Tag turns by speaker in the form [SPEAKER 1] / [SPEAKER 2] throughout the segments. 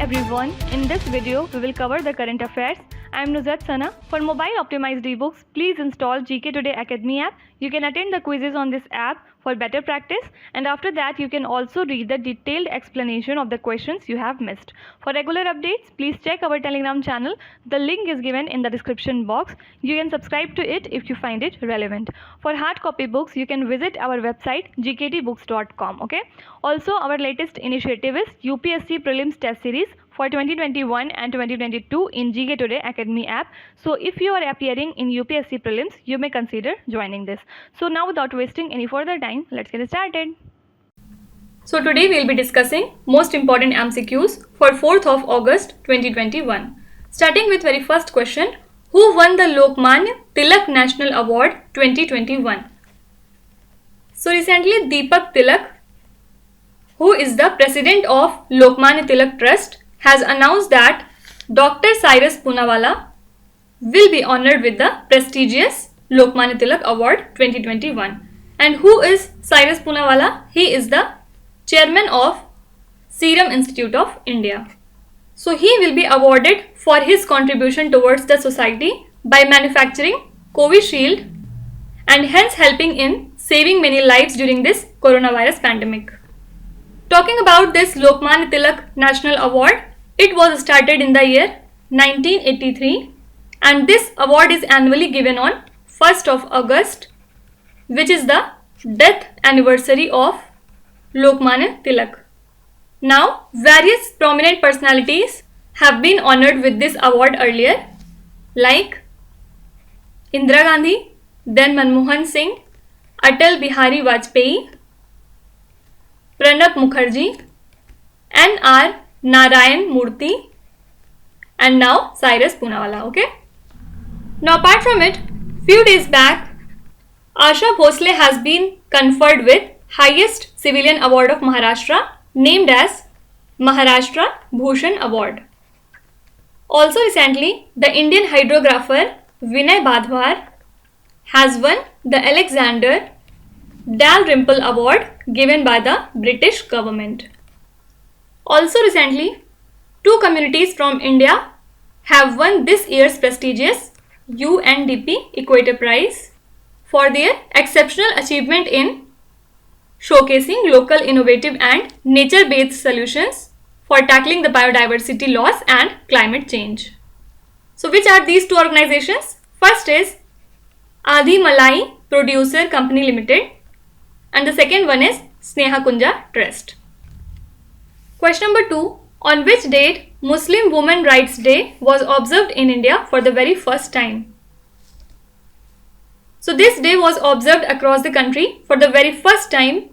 [SPEAKER 1] everyone, in this video we will cover the current affairs. I am Nuzhat Sana. For mobile optimized ebooks, please install GK Today Academy app. You can attend the quizzes on this app for better practice, and after that you can also read the detailed explanation of the questions you have missed. For regular updates, please check our Telegram channel. The link is given in the description box. You can subscribe to it if you find it relevant. For hard copy books, you can visit our website gktbooks.com. Okay. Also, our latest initiative is UPSC Prelims Test Series for 2021 and 2022 in GK Today Academy app. So if you are appearing in UPSC Prelims, you may consider joining this. So now, without wasting any further time, let's get started. So today we will be discussing most important MCQs for 4th of August 2021. Starting with very first question, who won the Lokmanya Tilak National Award 2021? So recently Deepak Tilak, who is the president of Lokmanya Tilak Trust, has announced that Dr. Cyrus Poonawalla will be honored with the prestigious Lokmanya Tilak Award 2021. And who is Cyrus Poonawalla? He is the chairman of Serum Institute of India. So he will be awarded for his contribution towards the society by manufacturing Covishield and hence helping in saving many lives during this coronavirus pandemic. Talking about this Lokmanya Tilak National Award, it was started in the year 1983 and this award is annually given on 1st of August, which is the death anniversary of Lokmanya Tilak. Now, various prominent personalities have been honored with this award earlier, like Indira Gandhi, then Manmohan Singh, Atal Bihari Vajpayee, Pranab Mukherjee, N.R. Narayan Murthy, and now Cyrus Poonawalla. Okay. Now, apart from it, few days back, Asha Bhosle has been conferred with highest civilian award of Maharashtra, named as Maharashtra Bhushan Award. Also recently, the Indian hydrographer Vinay Badhwar has won the Alexander Dalrymple Award given by the British government. Also recently, two communities from India have won this year's prestigious UNDP Equator Prize for their exceptional achievement in showcasing local innovative and nature-based solutions for tackling the biodiversity loss and climate change. So which are these two organizations? First is Adi Malai Producer Company Limited and the second one is Sneha Kunja Trust. Question number 2. On which date Muslim Women Rights Day was observed in India for the very first time? So this day was observed across the country for the very first time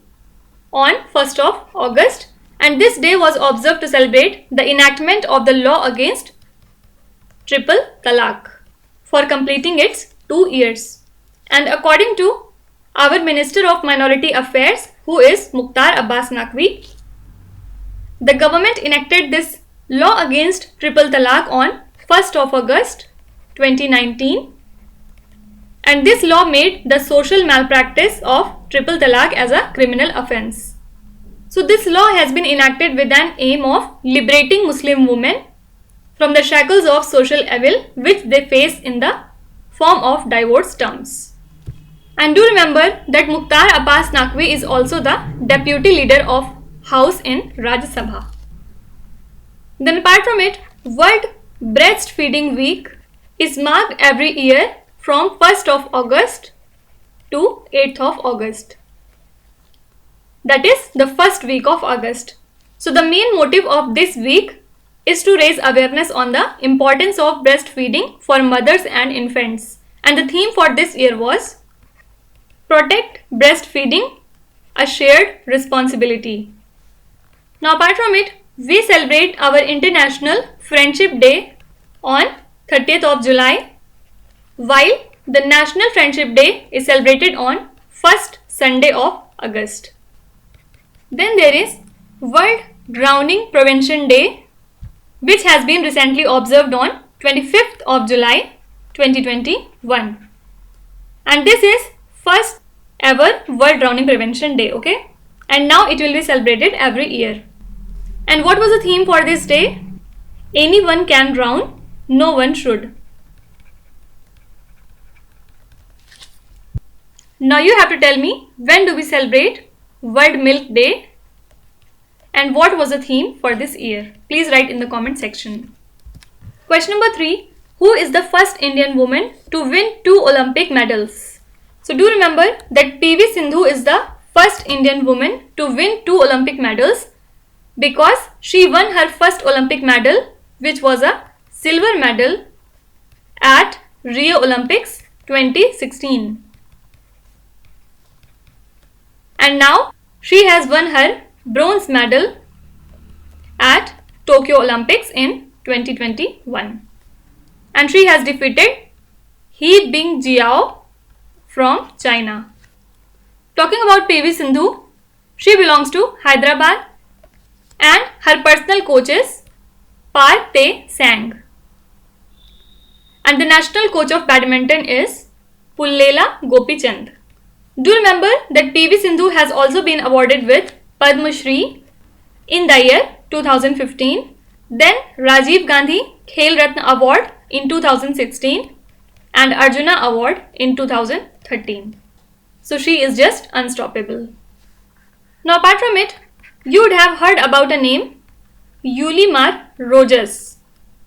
[SPEAKER 1] on 1st of August, and this day was observed to celebrate the enactment of the law against triple talaq for completing its 2 years. And according to our Minister of Minority Affairs, who is Mukhtar Abbas Naqvi, the government enacted this law against triple talaq on 1st of August 2019, and this law made the social malpractice of triple talaq as a criminal offence. So this law has been enacted with an aim of liberating Muslim women from the shackles of social evil which they face in the form of divorce terms. And do remember that Mukhtar Abbas Naqvi is also the deputy leader of House in Rajya Sabha. Then apart from it, World Breastfeeding Week is marked every year from 1st of August to 8th of August. That is the first week of August. So the main motive of this week is to raise awareness on the importance of breastfeeding for mothers and infants. And the theme for this year was Protect Breastfeeding, a Shared Responsibility. Now apart from it, we celebrate our International Friendship Day on 30th of July, while the National Friendship Day is celebrated on 1st Sunday of August. Then there is World Drowning Prevention Day, which has been recently observed on 25th of July 2021. And this is first ever World Drowning Prevention Day, okay? And now it will be celebrated every year. And what was the theme for this day? Anyone can drown, no one should. Now you have to tell me, when do we celebrate World Milk Day and what was the theme for this year? Please write in the comment section. Question number 3. Who is the first Indian woman to win 2 Olympic medals? So do remember that PV Sindhu is the first Indian woman to win 2 Olympic medals because she won her first Olympic medal, which was a silver medal at Rio Olympics 2016. And now she has won her bronze medal at Tokyo Olympics in 2021. And she has defeated He Bingjiao from China. Talking about PV Sindhu, she belongs to Hyderabad and her personal coach is Parthe Sang. And the national coach of badminton is Pullela Gopichand. Do remember that PV Sindhu has also been awarded with Padma Shri in the year 2015, then Rajiv Gandhi Khel Ratna Award in 2016 and Arjuna Award in 2013. So she is just unstoppable. Now apart from it, you would have heard about a name, Yulimar Rojas.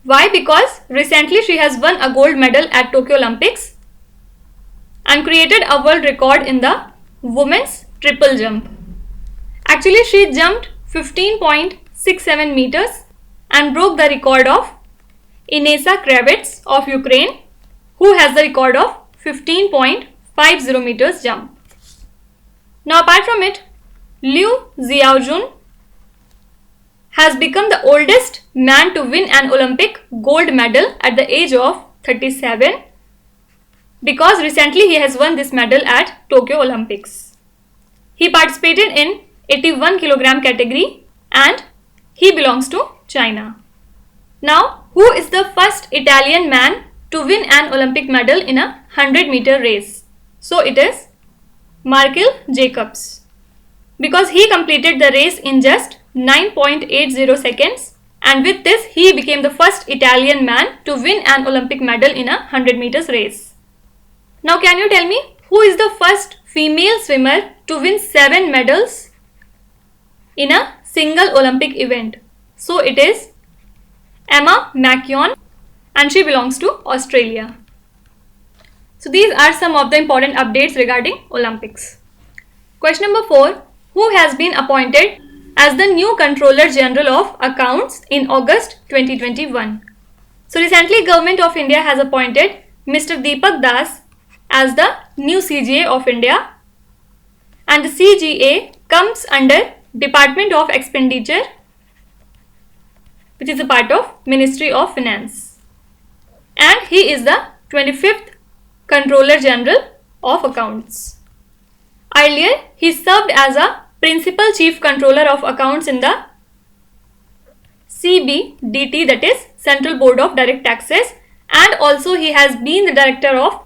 [SPEAKER 1] Why? Because recently she has won a gold medal at Tokyo Olympics and created a world record in the women's triple jump. Actually, she jumped 15.67 meters and broke the record of Inesa Kravets of Ukraine, who has the record of 15.50 meters jump. Now apart from it, Liu Xiaojun has become the oldest man to win an Olympic gold medal at the age of 37 because recently he has won this medal at Tokyo Olympics. He participated in 81 kilogram category and he belongs to China. Now, who is the first Italian man to win an Olympic medal in a 100-meter race? So it is Markel Jacobs, because he completed the race in just 9.80 seconds, and with this he became the first Italian man to win an Olympic medal in a 100 meters race. Now can you tell me, who is the first female swimmer to win 7 medals in a single Olympic event? So it is Emma McKeown and she belongs to Australia. So these are some of the important updates regarding Olympics. Question number 4. Who has been appointed as the new Controller General of Accounts in August 2021? So recently Government of India has appointed Mr. Deepak Das as the new CGA of India, and the CGA comes under Department of Expenditure, which is a part of Ministry of Finance, and he is the 25th Controller General of Accounts. Earlier, he served as a Principal Chief Controller of Accounts in the CBDT, that is Central Board of Direct Taxes, and also he has been the Director of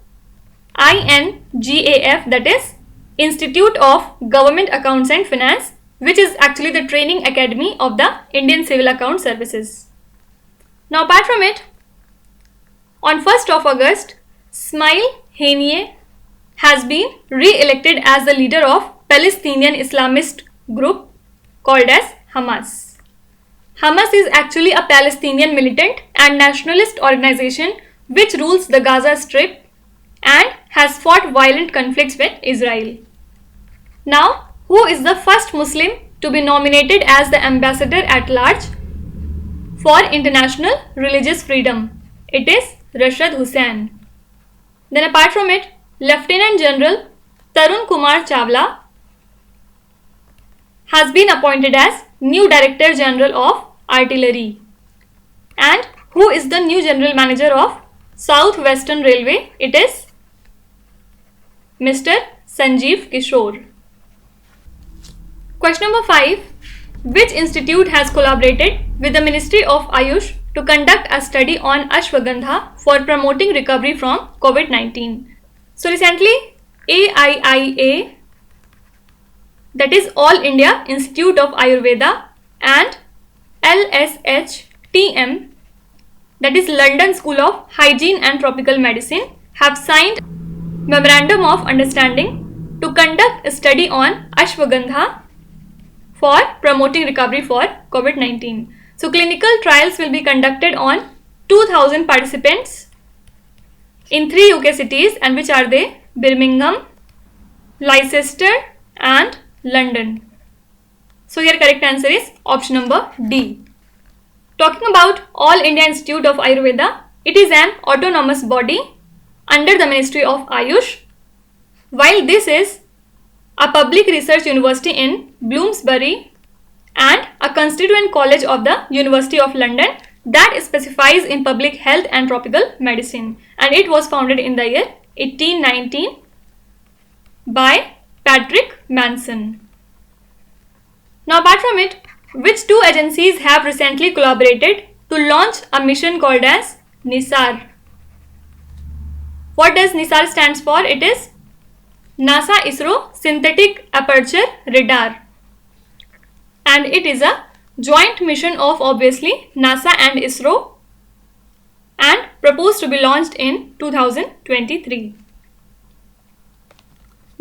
[SPEAKER 1] INGAF, that is Institute of Government Accounts and Finance, which is actually the training academy of the Indian Civil Account Services. Now apart from it, on 1st of August, Ismail Haniyeh has been re-elected as the leader of Palestinian Islamist group called as Hamas. Hamas is actually a Palestinian militant and nationalist organization which rules the Gaza Strip and has fought violent conflicts with Israel. Now, who is the first Muslim to be nominated as the Ambassador at Large for International Religious Freedom? It is Rashad Hussain. Then apart from it, Lieutenant General Tarun Kumar Chawla has been appointed as new Director General of Artillery. And who is the new General Manager of South Western Railway? It is Mr. Sanjeev Kishore. Question number 5. Which institute has collaborated with the Ministry of Ayush to conduct a study on Ashwagandha for promoting recovery from COVID-19? So recently, AIIA, that is All India Institute of Ayurveda, and LSHTM, that is London School of Hygiene and Tropical Medicine, have signed Memorandum of Understanding to conduct a study on ashwagandha for promoting recovery for COVID-19. So clinical trials will be conducted on 2000 participants in 3 UK cities, and which are they? Birmingham, Leicester and London. So here correct answer is option number D. Talking about All India Institute of Ayurveda, it is an autonomous body under the Ministry of Ayush, while this is a public research university in Bloomsbury and a constituent college of the University of London that specifies in public health and tropical medicine, and it was founded in the year 1819 by Patrick Manson. Now apart from it, which 2 agencies have recently collaborated to launch a mission called as NISAR? What does NISAR stands for? It is NASA ISRO Synthetic Aperture Radar, and it is a joint mission of obviously NASA and ISRO, and proposed to be launched in 2023.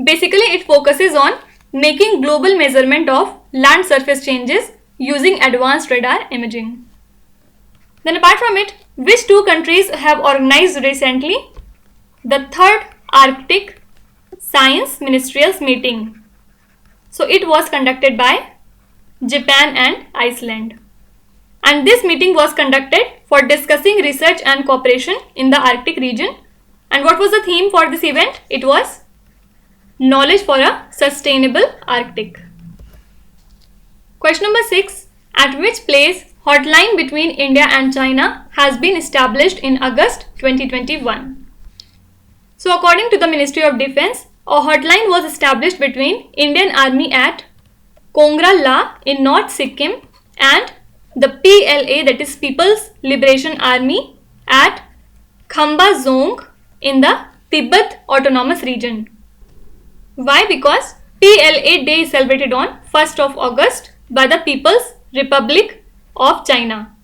[SPEAKER 1] Basically, it focuses on making global measurement of land surface changes using advanced radar imaging. Then apart from it, which 2 countries have organized recently the 3rd Arctic Science Ministerials meeting? So it was conducted by Japan and Iceland, and this meeting was conducted for discussing research and cooperation in the Arctic region. And what was the theme for this event? It was Knowledge for a Sustainable Arctic. Question number 6. At which place hotline between India and China has been established in August 2021? So according to the Ministry of Defence, a hotline was established between Indian Army at Kongra La in North Sikkim and the PLA, that is People's Liberation Army, at Khamba Zong in the Tibet Autonomous Region. Why? Because PLA Day is celebrated on 1st of August by the People's Republic of China.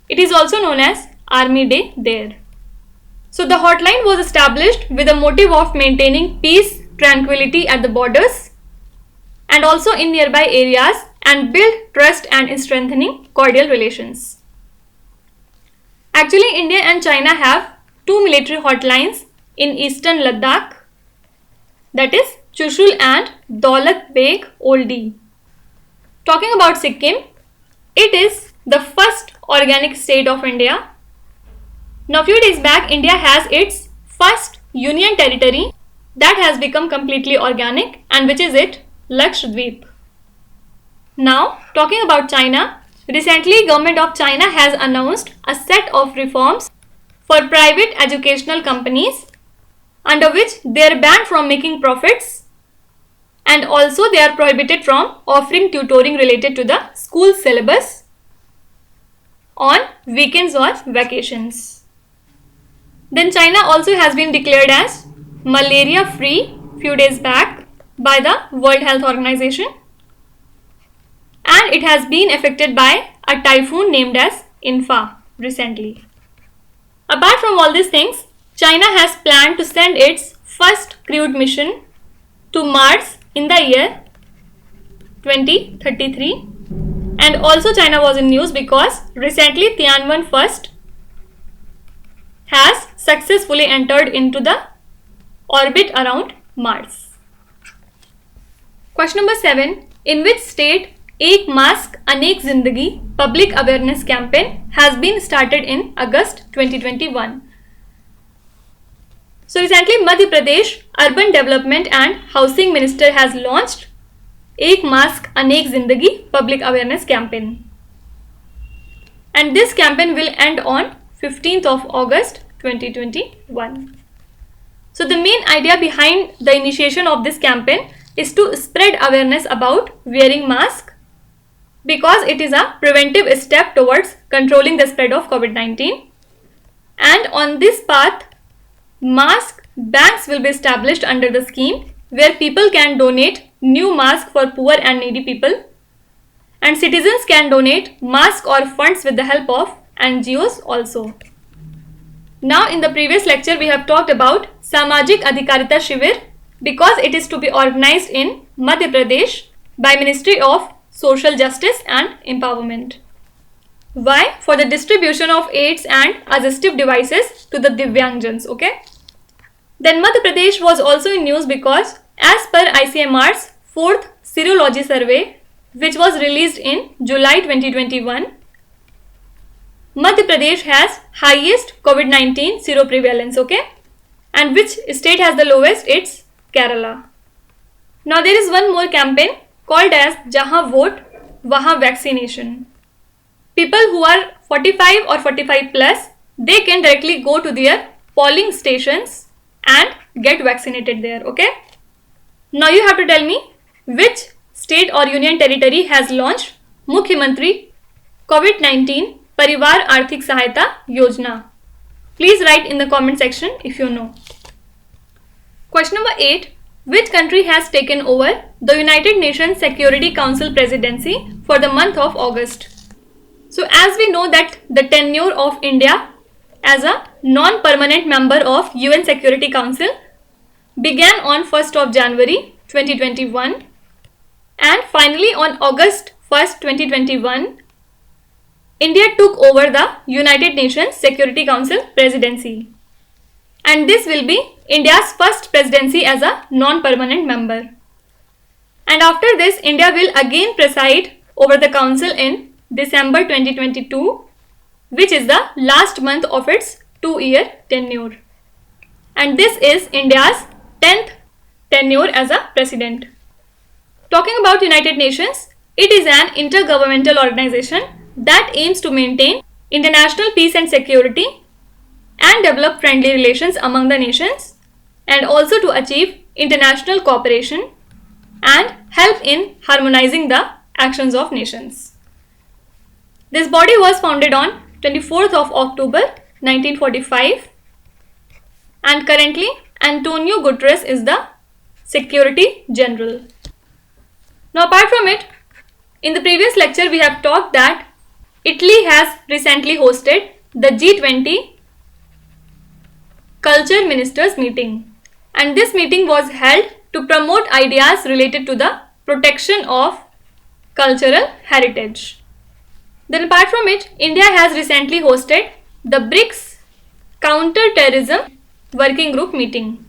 [SPEAKER 1] It is also known as Army Day there. So the hotline was established with the motive of maintaining peace, tranquility at the borders and also in nearby areas, and build trust and strengthening cordial relations. Actually, India and China have 2 military hotlines in eastern Ladakh, that is Chushul and Daulat Beg Oldi. Talking about Sikkim, it is the first organic state of India. Now few days back, India has its first union territory that has become completely organic, and which is it? Lakshadweep. Now talking about China, recently Government of China has announced a set of reforms for private educational companies, under which they are banned from making profits, and also they are prohibited from offering tutoring related to the school syllabus on weekends or vacations. Then China also has been declared as malaria free few days back by the World Health Organization, and it has been affected by a typhoon named as Infa recently. Apart from all these things, China has planned to send its first crewed mission to Mars in the year 2033, and also China was in news because recently Tianwen-1 has successfully entered into the orbit around Mars. Question number 7. In which state Ek Mask Anek Zindagi public awareness campaign has been started in August 2021? So recently Madhya Pradesh Urban Development and Housing Minister has launched Ek Mask Anek Zindagi public awareness campaign, and this campaign will end on 15th of August 2021. So the main idea behind the initiation of this campaign is to spread awareness about wearing mask, because it is a preventive step towards controlling the spread of COVID-19. And on this path, mask banks will be established under the scheme, where people can donate new masks for poor and needy people, and citizens can donate masks or funds with the help of NGOs also. Now in the previous lecture we have talked about Samajik Adhikarita Shivir because it is to be organized in Madhya Pradesh by Ministry of Social Justice and Empowerment. Why? For the distribution of aids and assistive devices to the Divyangjans, okay? Then Madhya Pradesh was also in news because as per ICMR's 4th Serology Survey, which was released in July 2021, Madhya Pradesh has highest COVID-19 seroprevalence, okay? And which state has the lowest? It's Kerala. Now there is one more campaign called as Jahan Vote, Wahan Vaccination. People who are 45 or 45 plus, they can directly go to their polling stations and get vaccinated there, okay? Now you have to tell me which state or union territory has launched Mukhyamantri COVID-19 Parivar Arthik Sahayata Yojana. Please write in the comment section if you know. Question number 8. Which country has taken over the United Nations Security Council presidency for the month of August? So as we know that the tenure of India as a non-permanent member of UN Security Council began on 1st of January 2021 and finally on August 1st 2021 India took over the United Nations Security Council presidency, and this will be India's first presidency as a non-permanent member. And after this, India will again preside over the council in December 2022, which is the last month of its 2-year tenure. And this is India's 10th tenure as a president. Talking about United Nations, it is an intergovernmental organization that aims to maintain international peace and security and develop friendly relations among the nations and also to achieve international cooperation and help in harmonizing the actions of nations. This body was founded on 24th of October 1945 and currently Antonio Guterres is the Secretary General. Now apart from it, in the previous lecture we have talked that Italy has recently hosted the G20 Culture Ministers meeting, and this meeting was held to promote ideas related to the protection of cultural heritage. Then apart from it, India has recently hosted the BRICS Counter-Terrorism Working Group meeting.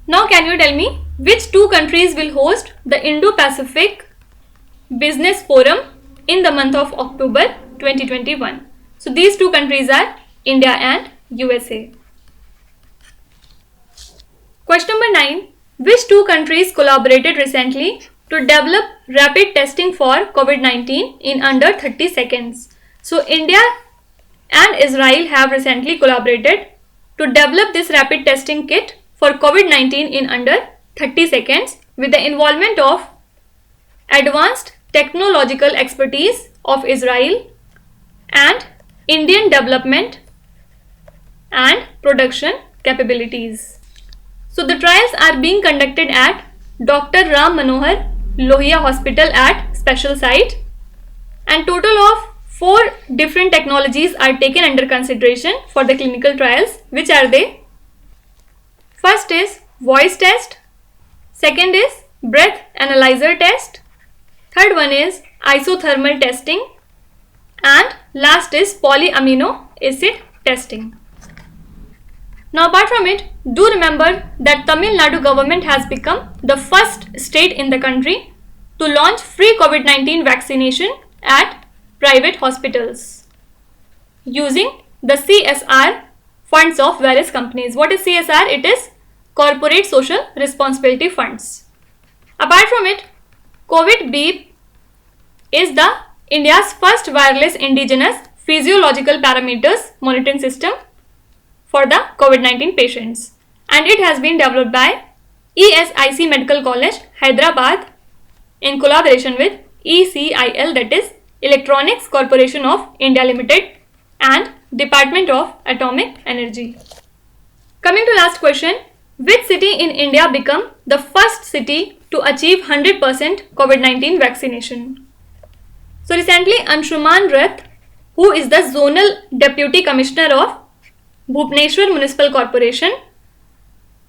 [SPEAKER 1] Now can you tell me which two countries will host the Indo-Pacific Business Forum in the month of October 2021. So these two countries are India and USA. Question number 9. Which two countries collaborated recently to develop rapid testing for COVID-19 in under 30 seconds? So India and Israel have recently collaborated to develop this rapid testing kit for COVID-19 in under 30 seconds with the involvement of advanced technological expertise of Israel and Indian development and production capabilities. So the trials are being conducted at Dr. Ram Manohar Lohia Hospital at special site, and total of 4 different technologies are taken under consideration for the clinical trials. Which are they? First is voice test, second is breath analyzer test, third one is isothermal testing, and last is polyamino acid testing. Now apart from it, do remember that Tamil Nadu government has become the first state in the country to launch free COVID-19 vaccination at private hospitals using the CSR funds of various companies. What is CSR? It is Corporate Social Responsibility Funds. Apart from it, COVID Beep is the India's first wireless indigenous physiological parameters monitoring system for the COVID-19 patients, and it has been developed by ESIC Medical College, Hyderabad, in collaboration with ECIL, that is Electronics Corporation of India Limited, and Department of Atomic Energy. Coming to last question, which city in India became the first city to achieve 100% COVID-19 vaccination? So recently Anshuman Rath who is the Zonal Deputy Commissioner of Bhubaneswar Municipal Corporation,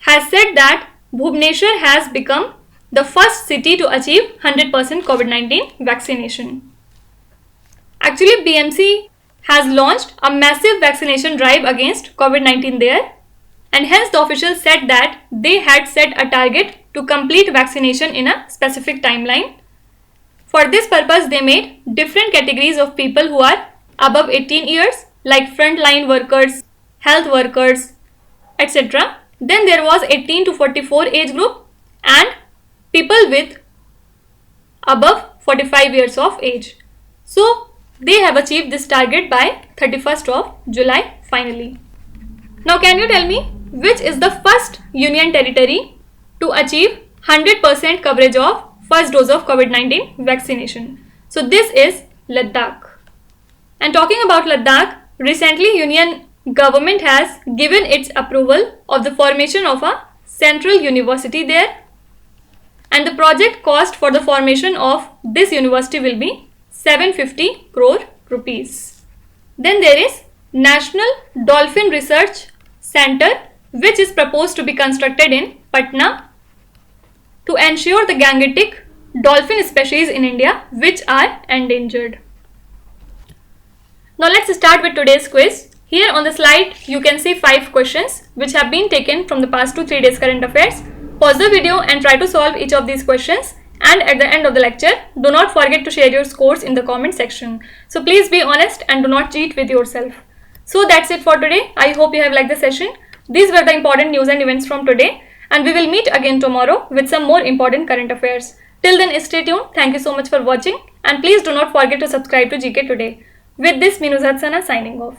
[SPEAKER 1] has said that Bhubaneswar has become the first city to achieve 100% COVID-19 vaccination. Actually, BMC has launched a massive vaccination drive against COVID-19 there, and hence the officials said that they had set a target to complete vaccination in a specific timeline. For this purpose, they made different categories of people who are above 18 years, like frontline workers, health workers, etc. Then there was 18 to 44 age group and people with above 45 years of age. So they have achieved this target by 31st of July finally. Now can you tell me which is the first union territory to achieve 100% coverage of first dose of COVID-19 vaccination? So this is Ladakh. And talking about Ladakh, recently Union Government has given its approval of the formation of a central university there, and the project cost for the formation of this university will be 750 crore rupees. Then there is National Dolphin Research Center, which is proposed to be constructed in Patna to ensure the Gangetic dolphin species in India which are endangered. Now let's start with today's quiz. Here on the slide you can see 5 questions which have been taken from the past 2-3 days current affairs. Pause the video and try to solve each of these questions, and at the end of the lecture do not forget to share your scores in the comment section. So please be honest and do not cheat with yourself. So that's it for today. I hope you have liked the session. These were the important news and events from today, and we will meet again tomorrow with some more important current affairs. Till then, stay tuned. Thank you so much for watching, and please do not forget to subscribe to GK Today. With this, me Nuzhat Sana signing off.